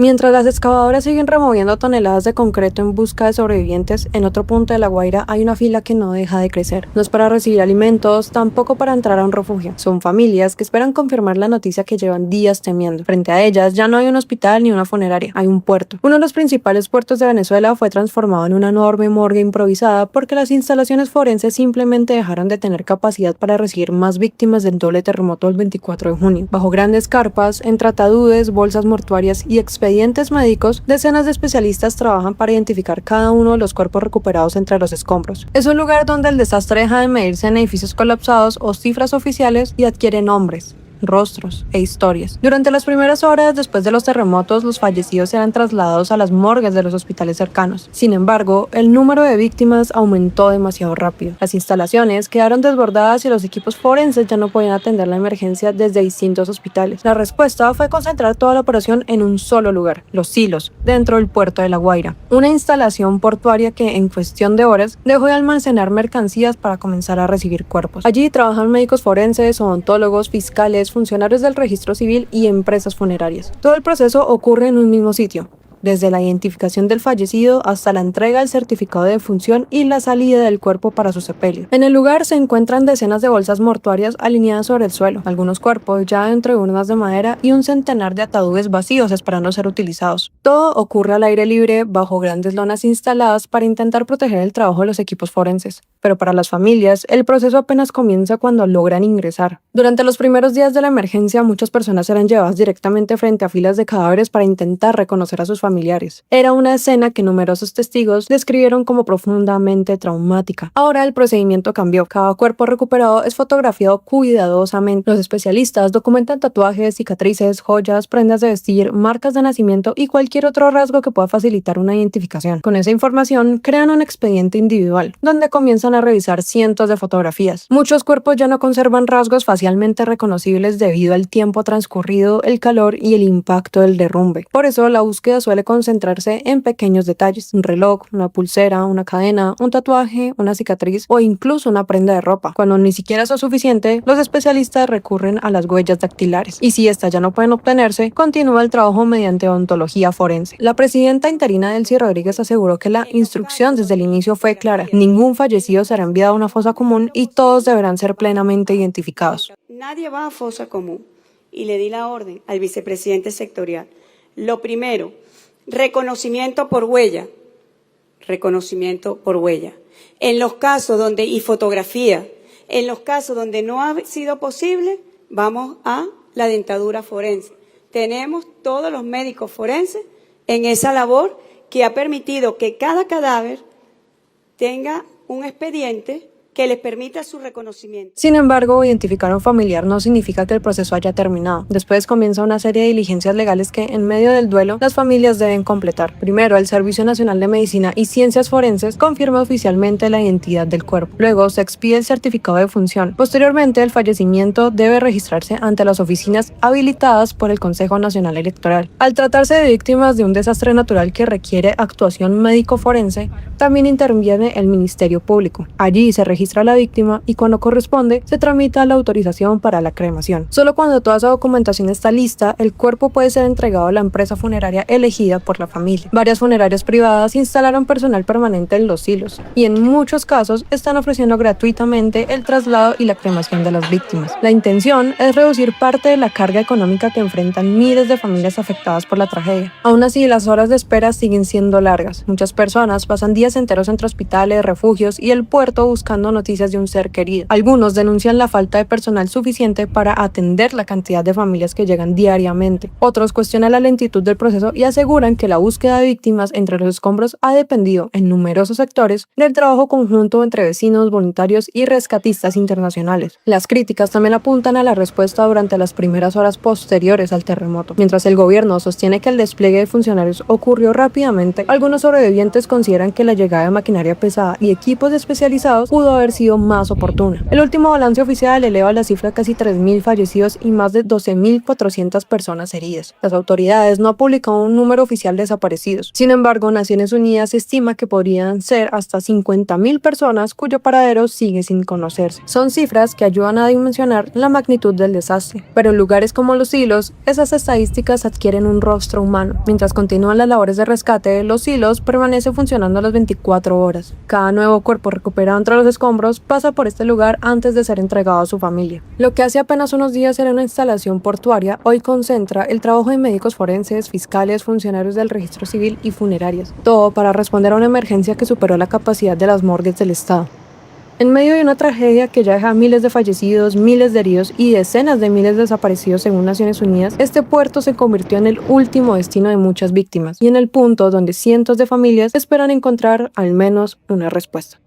Mientras las excavadoras siguen removiendo toneladas de concreto en busca de sobrevivientes, en otro punto de La Guaira hay una fila que no deja de crecer. No es para recibir alimentos, tampoco para entrar a un refugio. Son familias que esperan confirmar la noticia que llevan días temiendo. Frente a ellas ya no hay un hospital ni una funeraria, hay un puerto. Uno de los principales puertos de Venezuela fue transformado en una enorme morgue improvisada porque las instalaciones forenses simplemente dejaron de tener capacidad para recibir más víctimas del doble terremoto del 24 de junio. Bajo grandes carpas, entre ataúdes, bolsas mortuarias y expedientes médicos, decenas de especialistas trabajan para identificar cada uno de los cuerpos recuperados entre los escombros. Es un lugar donde el desastre deja de medirse en edificios colapsados o cifras oficiales y adquiere nombres, rostros e historias. Durante las primeras horas después de los terremotos, los fallecidos eran trasladados a las morgues de los hospitales cercanos. Sin embargo, el número de víctimas aumentó demasiado rápido. Las instalaciones quedaron desbordadas y los equipos forenses ya no podían atender la emergencia desde distintos hospitales. La respuesta fue concentrar toda la operación en un solo lugar, los silos, dentro del puerto de La Guaira, una instalación portuaria que en cuestión de horas dejó de almacenar mercancías para comenzar a recibir cuerpos. Allí trabajan médicos forenses, odontólogos, fiscales, funcionarios del registro civil y empresas funerarias. Todo el proceso ocurre en un mismo sitio, desde la identificación del fallecido hasta la entrega del certificado de defunción y la salida del cuerpo para su sepelio. En el lugar se encuentran decenas de bolsas mortuarias alineadas sobre el suelo, algunos cuerpos ya dentro de urnas de madera y un centenar de ataúdes vacíos esperando ser utilizados. Todo ocurre al aire libre, bajo grandes lonas instaladas para intentar proteger el trabajo de los equipos forenses. Pero para las familias, el proceso apenas comienza cuando logran ingresar. Durante los primeros días de la emergencia, muchas personas eran llevadas directamente frente a filas de cadáveres para intentar reconocer a sus familiares. Era una escena que numerosos testigos describieron como profundamente traumática. Ahora el procedimiento cambió. Cada cuerpo recuperado es fotografiado cuidadosamente. Los especialistas documentan tatuajes, cicatrices, joyas, prendas de vestir, marcas de nacimiento y cualquier otro rasgo que pueda facilitar una identificación. Con esa información, crean un expediente individual, donde comienzan a revisar cientos de fotografías. Muchos cuerpos ya no conservan rasgos facialmente reconocibles debido al tiempo transcurrido, el calor y el impacto del derrumbe. Por eso la búsqueda suele concentrarse en pequeños detalles: un reloj, una pulsera, una cadena, un tatuaje, una cicatriz o incluso una prenda de ropa. Cuando ni siquiera eso es suficiente, los especialistas recurren a las huellas dactilares. Y si estas ya no pueden obtenerse, continúa el trabajo mediante odontología forense. La presidenta interina Delcy Rodríguez aseguró que la instrucción desde el inicio fue clara: ningún fallecido será enviado a una fosa común y todos deberán ser plenamente identificados. Nadie va a fosa común y le di la orden al vicepresidente sectorial. Lo primero, reconocimiento por huella. Reconocimiento por huella. En los casos donde, y fotografía, en los casos donde no ha sido posible, vamos a la dentadura forense. Tenemos todos los médicos forenses en esa labor que ha permitido que cada cadáver tenga un expediente que les permita su reconocimiento. Sin embargo, identificar a un familiar no significa que el proceso haya terminado. Después comienza una serie de diligencias legales que, en medio del duelo, las familias deben completar. Primero, el Servicio Nacional de Medicina y Ciencias Forenses confirma oficialmente la identidad del cuerpo. Luego, se expide el certificado de defunción. Posteriormente, el fallecimiento debe registrarse ante las oficinas habilitadas por el Consejo Nacional Electoral. Al tratarse de víctimas de un desastre natural que requiere actuación médico-forense, también interviene el Ministerio Público. Allí se registra a la víctima y cuando corresponde se tramita la autorización para la cremación. Solo cuando toda esa documentación está lista, el cuerpo puede ser entregado a la empresa funeraria elegida por la familia. Varias funerarias privadas instalaron personal permanente en los silos y en muchos casos están ofreciendo gratuitamente el traslado y la cremación de las víctimas. La intención es reducir parte de la carga económica que enfrentan miles de familias afectadas por la tragedia. Aún así, las horas de espera siguen siendo largas. Muchas personas pasan días enteros entre hospitales, refugios y el puerto buscando noticias de un ser querido. Algunos denuncian la falta de personal suficiente para atender la cantidad de familias que llegan diariamente. Otros cuestionan la lentitud del proceso y aseguran que la búsqueda de víctimas entre los escombros ha dependido en numerosos sectores del trabajo conjunto entre vecinos, voluntarios y rescatistas internacionales. Las críticas también apuntan a la respuesta durante las primeras horas posteriores al terremoto. Mientras el gobierno sostiene que el despliegue de funcionarios ocurrió rápidamente, algunos sobrevivientes consideran que la llegada de maquinaria pesada y equipos especializados pudo haber haber sido más oportuna. El último balance oficial eleva la cifra a casi 3.000 fallecidos y más de 12.400 personas heridas. Las autoridades no han publicado un número oficial de desaparecidos. Sin embargo, Naciones Unidas estima que podrían ser hasta 50.000 personas cuyo paradero sigue sin conocerse. Son cifras que ayudan a dimensionar la magnitud del desastre, pero en lugares como Los Silos, esas estadísticas adquieren un rostro humano. Mientras continúan las labores de rescate, Los Silos permanece funcionando a las 24 horas. Cada nuevo cuerpo recuperado entre los escombros pasa por este lugar antes de ser entregado a su familia. Lo que hace apenas unos días era una instalación portuaria, hoy concentra el trabajo de médicos forenses, fiscales, funcionarios del registro civil y funerarias, todo para responder a una emergencia que superó la capacidad de las morgues del Estado. En medio de una tragedia que ya deja miles de fallecidos, miles de heridos y decenas de miles de desaparecidos según Naciones Unidas, este puerto se convirtió en el último destino de muchas víctimas y en el punto donde cientos de familias esperan encontrar al menos una respuesta.